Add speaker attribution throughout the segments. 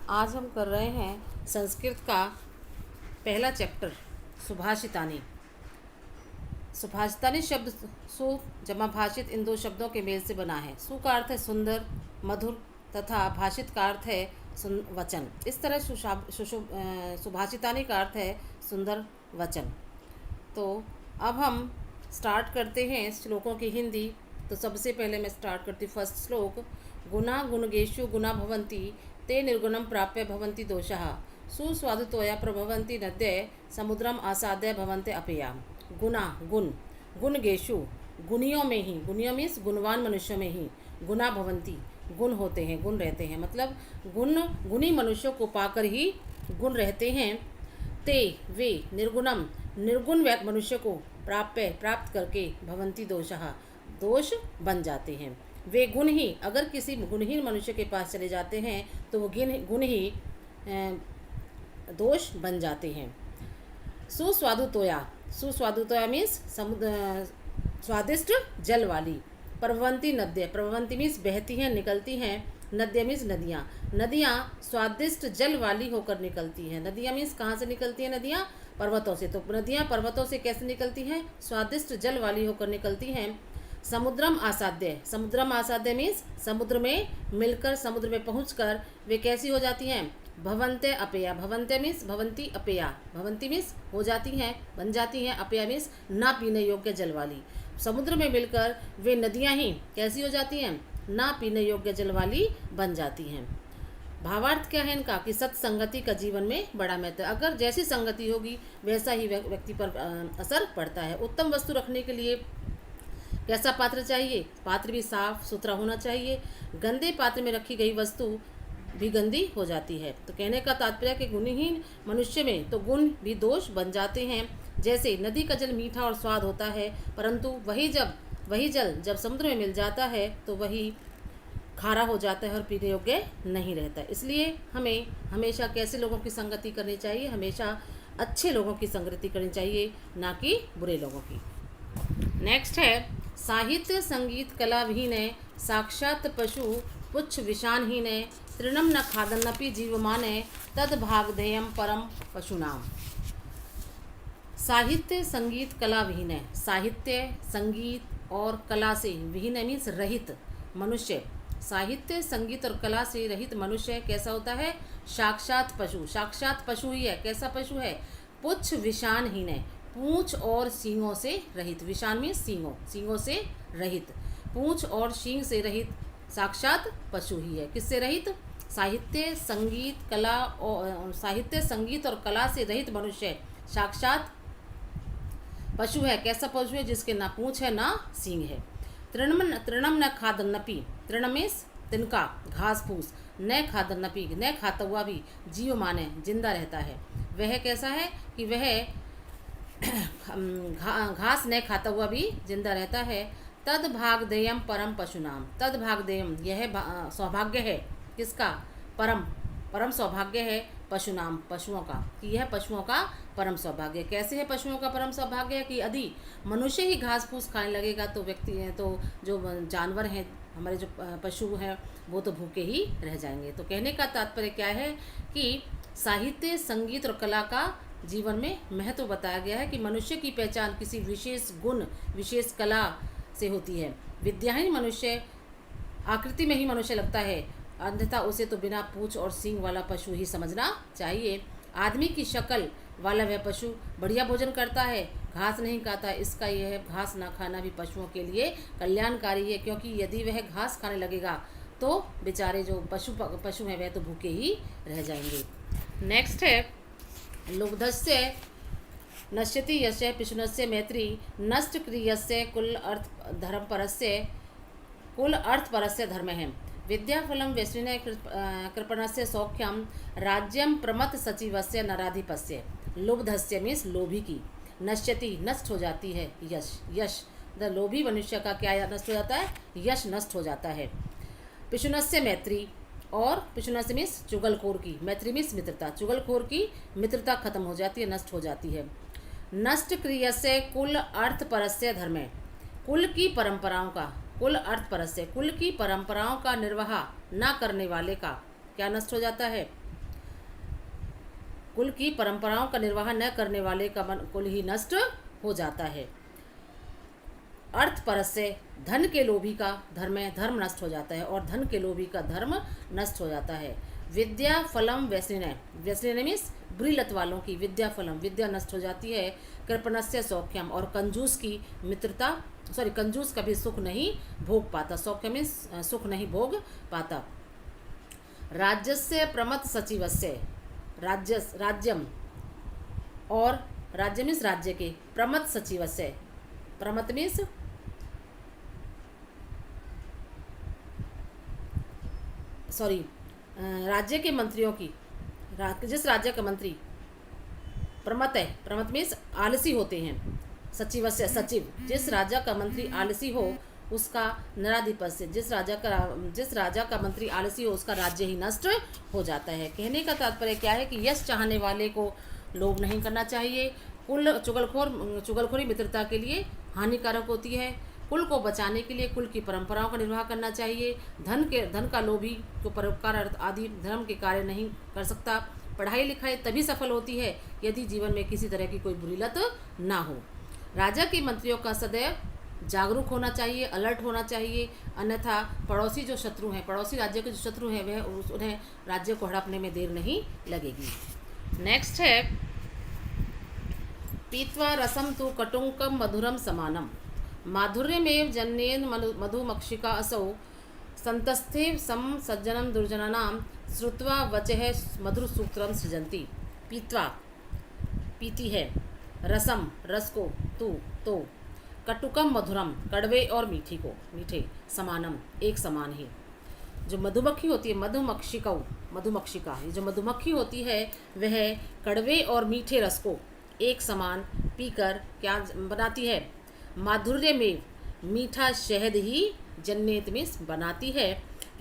Speaker 1: आज हम कर रहे हैं संस्कृत का पहला चैप्टर सुभाषितानी। सुभाषितानी शब्द सु जमा भाषित इन दो शब्दों के मेल से बना है। सु का अर्थ है सुंदर, मधुर तथा भाषित का अर्थ है वचन। इस तरह सुभाषितानी का अर्थ है सुंदर वचन। तो अब हम स्टार्ट करते हैं श्लोकों की हिंदी। तो सबसे पहले मैं स्टार्ट करती हूँ फर्स्ट श्लोक। गुणा गुणगेषु गुणा भवन्ति ते निर्गुणं प्राप्य भवन्ति दोषः सुस्वादुतोया प्रभवन्ति नद्ये समुद्रम आसाद्य भवन्ते अपेया। गुणा गुण गुणगेषु गुणियों में ही, गुणियों मीन्स गुणवान मनुष्यों में ही, गुणा भवन्ति गुण होते हैं, गुण रहते हैं, मतलब गुणी मनुष्यों को पाकर ही गुण रहते हैं। ते वे निर्गुणम निर्गुण मनुष्य को प्राप्त करके भवन्ति दोषः दोष बन जाते हैं। वे गुण ही अगर किसी गुणहीन मनुष्य के पास चले जाते हैं तो वो गुण ही दोष बन जाते हैं। सुस्वादुतोया मीन्स स्वादिष्ट जल वाली। प्रभवंती नद्य, प्रभवंती मीन्स बहती हैं, निकलती हैं। नद्य मीन्स नदियाँ, नदियाँ स्वादिष्ट जल वाली होकर निकलती हैं। नदियाँ मीन्स कहाँ से निकलती हैं? नदियाँ पर्वतों से। तो नदियाँ पर्वतों से कैसे निकलती हैं? स्वादिष्ट जल वाली होकर निकलती हैं। समुद्रम आसाद्य मीन्स समुद्र में मिलकर, समुद्र में पहुंचकर वे कैसी हो जाती हैं? भवन्ते अपेया। भवन्ते मीन्स भवन्ति अपेया, भवन्ति मीन्स हो जाती हैं, बन जाती हैं। अपेया मीन्स ना पीने योग्य जल वाली। समुद्र में मिलकर वे नदियाँ ही कैसी हो जाती हैं? ना पीने योग्य जल वाली बन जाती हैं। भावार्थ क्या है इनका? कि सत्संगति का जीवन में बड़ा महत्व। अगर जैसी संगति होगी वैसा ही व्यक्ति पर असर पड़ता है। उत्तम वस्तु रखने के लिए कैसा पात्र चाहिए? पात्र भी साफ सुथरा होना चाहिए। गंदे पात्र में रखी गई वस्तु भी गंदी हो जाती है। तो कहने का तात्पर्य कि गुणहीन मनुष्य में तो गुण भी दोष बन जाते हैं। जैसे नदी का जल मीठा और स्वाद होता है, परंतु वही जल जब समुद्र में मिल जाता है तो वही खारा हो जाता है और पीने योग्य नहीं रहता। इसलिए हमें हमेशा कैसे लोगों की संगति करनी चाहिए? हमेशा अच्छे लोगों की संगति करनी चाहिए, ना कि बुरे लोगों की। नेक्स्ट है साहित्य संगीत कला विहीने साक्षात पशु पुच्छ विषानहीने तृणम न खादन्नपि जीवमाने तद भागधेयम परम पशुनाम। साहित्य संगीत कला विहीने, साहित्य संगीत और कला से विहीन मीन्स रहित मनुष्य। साहित्य संगीत और कला से रहित मनुष्य कैसा होता है? साक्षात पशु, साक्षात पशु ही है। कैसा पशु है? पुच्छ विषानहीन है, पूंछ और सींगों से रहित। विषान में सींगों से रहित, पूंछ और सींग से रहित साक्षात पशु ही है। किससे रहित? साहित्य संगीत और कला से रहित मनुष्य साक्षात पशु है। कैसा पशु है? जिसके ना पूंछ है ना सींग है। तृणम न खादन्नपि, तृण में तिनका घास फूस, न खादन्नपि न खाता हुआ भी जीव माने जिंदा रहता है। वह कैसा है? कि वह घास न खाता हुआ भी जिंदा रहता है। तद भागधेयम परम पशुनाम, तद भागधेयम यह सौभाग्य है। किसका? परम सौभाग्य है पशुनाम, पशुओं का। कि यह पशुओं का परम सौभाग्य। कैसे है पशुओं का परम सौभाग्य? है कि यदि मनुष्य ही घास फूस खाने लगेगा तो व्यक्ति है, तो जो जानवर हैं, हमारे जो पशु हैं, वो तो भूखे ही रह जाएंगे। तो कहने का तात्पर्य क्या है? कि साहित्य संगीत और कला का जीवन में महत्व बताया गया है कि मनुष्य की पहचान किसी विशेष गुण, विशेष कला से होती है। विद्याहीन मनुष्य आकृति में ही मनुष्य लगता है, अन्यथा उसे तो बिना पूंछ और सींग वाला पशु ही समझना चाहिए। आदमी की शक्ल वाला वह पशु बढ़िया भोजन करता है, घास नहीं खाता। इसका यह है, घास ना खाना भी पशुओं के लिए कल्याणकारी है, क्योंकि यदि वह घास खाने लगेगा तो बेचारे जो पशु हैं वह तो भूखे ही रह जाएंगे। नेक्स्ट है लुब्धस्य नश्यति यस्य पिशुनस्य मैत्री नष्ट क्रियस्य कुल अर्थ परस्य धर्म है। विद्याफलम वैश्विन कृपणस्य सौख्यम राज्यम प्रमथ सचिवस्य नराधिपस्य। लुब्धस्य मीन्स लोभी की, नश्यति नष्ट हो जाती है, यश द लोभी मनुष्य का क्या नष्ट हो जाता है? यश नष्ट हो जाता है। पिशुनस्य मैत्री, और पिशुनस्य मीन्स चुगलखोर की, मैत्री मीन्स मित्रता, चुगलखोर की मित्रता खत्म हो जाती है, नष्ट हो जाती है। नष्ट क्रियस्य कुल अर्थ परस्य धर्म, कुल की परंपराओं का, कुल अर्थ परस्य, कुल की परंपराओं का निर्वाह न करने वाले का क्या नष्ट हो जाता है? कुल की परंपराओं का निर्वाह न करने वाले का कुल ही नष्ट हो जाता है। अर्थ परस्य, धन के लोभी का धर्म नष्ट हो जाता है और धन के लोभी का धर्म नष्ट हो जाता है। विद्या फलम व्यसनिनय, व्यसनिनय मीन्स बुरी लत वालों की विद्या फलम, विद्या नष्ट हो जाती है। कृपणस्य सौख्यम, और कंजूस की मित्रता, कंजूस कभी सुख नहीं भोग पाता, सौख्य मीन्स सुख नहीं भोग पाता। राज्यस्य प्रमथ सचिवस्य, राज्यम, और राज्य मीन्स राज्य के, प्रमथ सचिवस्य, प्रमथ मीन्स राज्य के मंत्रियों की, जिस राज्य का मंत्री प्रमथ है, प्रमथ मीन्स आलसी होते हैं, सचिव से सचिव, जिस राजा का मंत्री आलसी हो उसका नराधिपस्य, जिस राजा का मंत्री आलसी हो उसका राज्य ही नष्ट हो जाता है। कहने का तात्पर्य क्या है कि यश चाहने वाले को लोभ नहीं करना चाहिए। कुल चुगलखोरी मित्रता के लिए हानिकारक होती है। कुल को बचाने के लिए कुल की परंपराओं का निर्वाह करना चाहिए। धन का लोभी जो परोपकार आदि धर्म के कार्य नहीं कर सकता। पढ़ाई लिखाई तभी सफल होती है यदि जीवन में किसी तरह की कोई बुरी लत ना हो। राजा के मंत्रियों का सदैव जागरूक होना चाहिए, अलर्ट होना चाहिए, अन्यथा पड़ोसी जो शत्रु हैं, पड़ोसी राज्य के जो शत्रु हैं वह उन्हें राज्य को हड़पने में देर नहीं लगेगी। नेक्स्ट है पीत्वा रसम तु कटुंकम मधुरम समानम, माधुर्यमेव जन्येन मधुमक्षिका असौ, संतस्थे सम सज्जनम दुर्जनानां श्रुत्वा वचः मधुर सूत्रम सृजन्ति। पीत्वा पीती है, रसम रस को, तो कटुकम मधुरम कड़वे और मीठे समानम एक समान ही। जो मधुमक्खी होती है, मधुमक्षिका, ये जो मधुमक्खी होती है वह कड़वे और मीठे रस को एक समान पीकर क्या बनाती है, माधुर्य में मीठा शहद ही जन्नेत में बनाती है।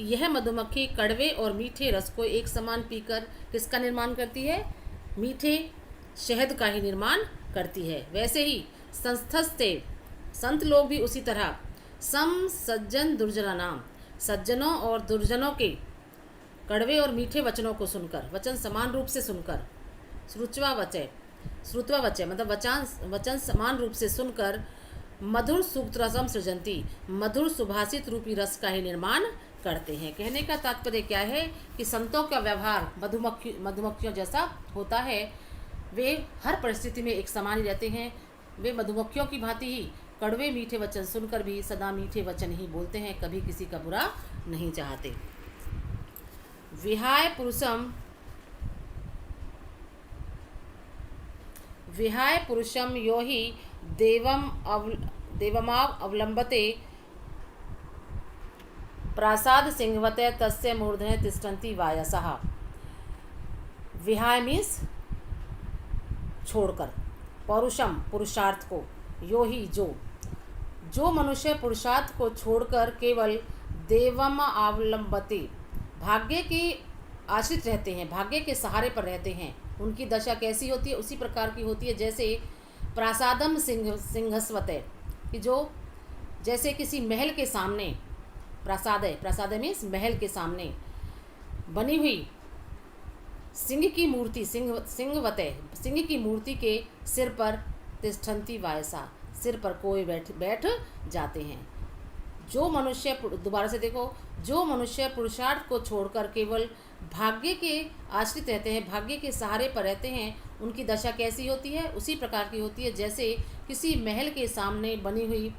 Speaker 1: यह मधुमक्खी कड़वे और मीठे रस को एक समान पीकर किसका निर्माण करती है, मीठे शहद का ही निर्माण करती है। वैसे ही संस्थस्ते संत लोग भी उसी तरह सम सज्जन दुर्जनानाम, सज्जनों और दुर्जनों के कड़वे और मीठे वचनों को सुनकर, वचन समान रूप से सुनकर, श्रुत्वा वचय मतलब वचन समान रूप से सुनकर मधुर सूक्त रसम सृजंती, मधुर सुभाषित रूपी रस का ही निर्माण करते हैं। कहने का तात्पर्य क्या है कि संतों का व्यवहार मधुमक्खियों जैसा होता है। वे हर परिस्थिति में एक समान ही रहते हैं। वे मधुमक्खियों की भांति ही कड़वे मीठे वचन सुनकर भी सदा मीठे वचन ही बोलते हैं, कभी किसी का बुरा नहीं चाहते। विहाय पुरुषम यो ही देवमाव अवलंबते प्रासाद सिंहवते तस्य मूर्धने तिष्ठन्ति वायसः। विहाय मीन्स छोड़कर, पौरुषम पुरुषार्थ को, यो ही जो मनुष्य पुरुषार्थ को छोड़कर केवल देवम अवलंबते भाग्य की आश्रित रहते हैं, भाग्य के सहारे पर रहते हैं, उनकी दशा कैसी होती है, उसी प्रकार की होती है जैसे प्रासादम सिंहस्वते, कि जो जैसे किसी महल के सामने, प्रासाद मीन्स महल के सामने बनी हुई सिंह की मूर्ति, सिंह की मूर्ति के सिर पर तिष्ठन्ति वायसा, सिर पर कोई बैठ जाते हैं। जो मनुष्य, दोबारा से देखो, जो मनुष्य पुरुषार्थ को छोड़कर केवल भाग्य के आश्रित रहते हैं, भाग्य के सहारे पर रहते हैं, उनकी दशा कैसी होती है, उसी प्रकार की होती है जैसे किसी महल के सामने बनी हुई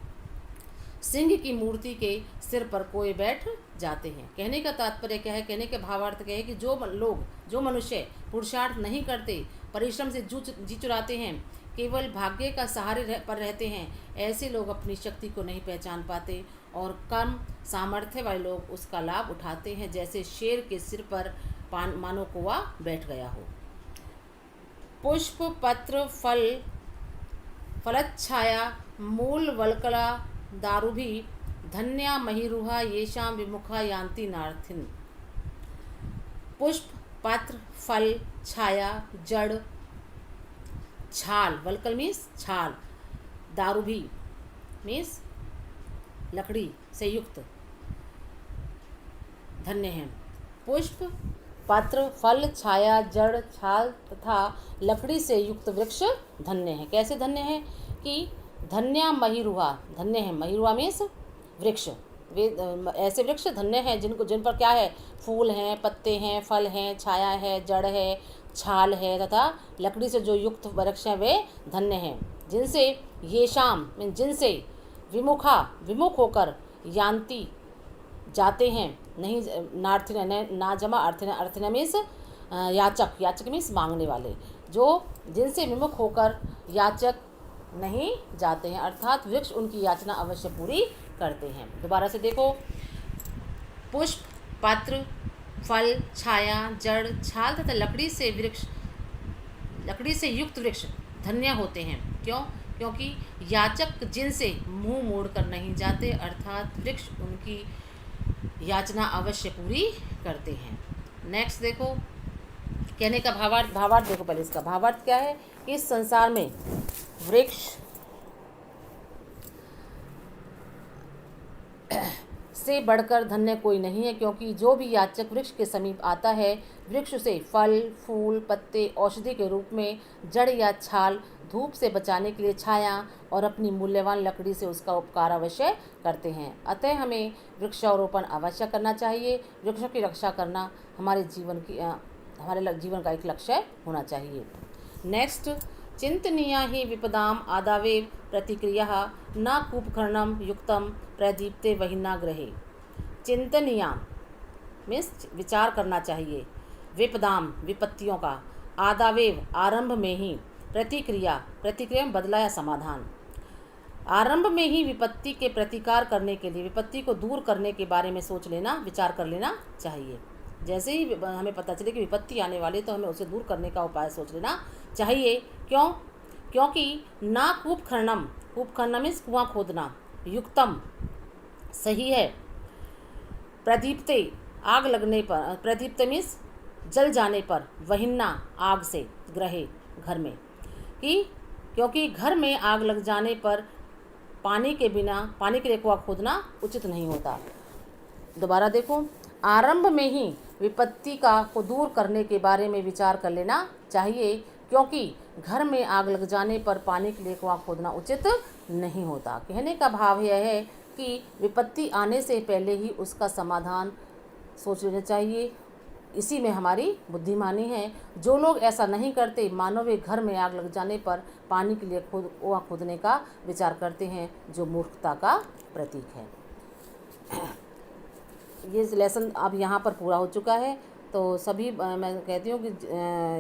Speaker 1: सिंह की मूर्ति के सिर पर कोई बैठ जाते हैं। कहने का तात्पर्य क्या है, कहने के भावार्थ क्या है कि जो मनुष्य पुरुषार्थ नहीं करते, परिश्रम से जी चुराते हैं, केवल भाग्य का सहारे पर रहते हैं, ऐसे लोग अपनी शक्ति को नहीं पहचान पाते और कम सामर्थ्य वाले लोग उसका लाभ उठाते हैं, जैसे शेर के सिर पर मानो कौवा बैठ गया हो। पुष्प पत्र फल फलच्छाया मूल वल्कला दारुभी धन्या महिरुहा येषां विमुखा यान्ति नार्थिन। पुष्प पत्र फल छाया जड़ छाल, वल्कल मीन्स छाल, दारुभी मीन्स लकड़ी से युक्त धन्य हैं। पुष्प पात्र, फल, छाया, जड़, छाल तथा लकड़ी से युक्त वृक्ष धन्य है। कैसे धन्य है कि धन्या महिरुहा, धन्य है, महिरुहा मीन्स वृक्ष, वे ऐसे वृक्ष धन्य हैं जिन पर क्या है, फूल हैं, पत्ते हैं, फल हैं, छाया है, जड़ है, छाल है तथा लकड़ी से जो युक्त वृक्ष हैं वे धन्य हैं। जिनसे ये शाम जिनसे विमुख होकर यान्ति जाते हैं, नहीं नार्थिन ना जमा अर्थिन मीन्स याचक मीन्स मांगने वाले, जो जिनसे विमुख होकर याचक नहीं जाते हैं, अर्थात वृक्ष उनकी याचना अवश्य पूरी करते हैं। दोबारा से देखो, पुष्प, पात्र, फल, छाया, जड़, छाल तथा लकड़ी से युक्त वृक्ष धन्य होते हैं। क्यों? क्योंकि याचक जिनसे मुंह मोड़कर नहीं जाते, अर्थात वृक्ष उनकी याचना अवश्य पूरी करते हैं। नेक्स्ट देखो, कहने का भावार्थ देखो। पहले इसका भावार्थ क्या है कि इस संसार में वृक्ष से बढ़कर धन्य कोई नहीं है, क्योंकि जो भी याचक वृक्ष के समीप आता है, वृक्ष से फल, फूल, पत्ते औषधि के रूप में, जड़ या छाल, धूप से बचाने के लिए छाया और अपनी मूल्यवान लकड़ी से उसका उपकार अवश्य करते हैं। अतः हमें वृक्षारोपण अवश्य करना चाहिए। वृक्षों की रक्षा करना हमारे जीवन का एक लक्ष्य होना चाहिए। नेक्स्ट, चिंतनीया ही विपदाम आदावे प्रतिक्रिया न कूपकर्णम युक्तम प्रदीप्ते वहिना ग्रहे। चिंतनीया मीन्स विचार करना चाहिए, विपदाम विपत्तियों का, आदावेव आरंभ में ही, प्रतिक्रिया में बदला या समाधान, आरंभ में ही विपत्ति के प्रतिकार करने के लिए, विपत्ति को दूर करने के बारे में सोच लेना, विचार कर लेना चाहिए। जैसे ही हमें पता चले कि विपत्ति आने वाली, तो हमें उसे दूर करने का उपाय सोच लेना चाहिए। क्यों? क्योंकि ना कूप खननम मीन्स कुआं खोदना, युक्तम सही है, प्रदीप्ते आग लगने पर, प्रदीप्त मीन्स जल जाने पर, वहिन्ना आग से, ग्रहे घर में, कि क्योंकि घर में आग लग जाने पर पानी के लिए कुआं खोदना उचित नहीं होता। दोबारा देखो, आरंभ में ही विपत्ति को दूर करने के बारे में विचार कर लेना चाहिए, क्योंकि घर में आग लग जाने पर पानी के लिए कुआं खोदना उचित नहीं होता। कहने का भाव यह है कि विपत्ति आने से पहले ही उसका समाधान सोच लेना चाहिए। इसी में हमारी बुद्धिमानी है। जो लोग ऐसा नहीं करते, मानो वे घर में आग लग जाने पर पानी के लिए कुआं खोदने का विचार करते हैं, जो मूर्खता का प्रतीक है। ये लेसन अब यहाँ पर पूरा हो चुका है। तो सभी मैं कहती हूँ कि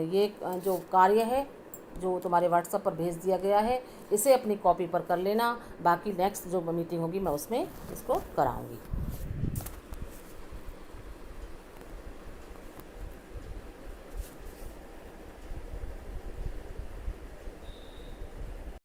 Speaker 1: ये जो कार्य है जो तुम्हारे व्हाट्सएप पर भेज दिया गया है, इसे अपनी कॉपी पर कर लेना। बाकी नेक्स्ट जो मीटिंग होगी मैं उसमें इसको कराऊँगी।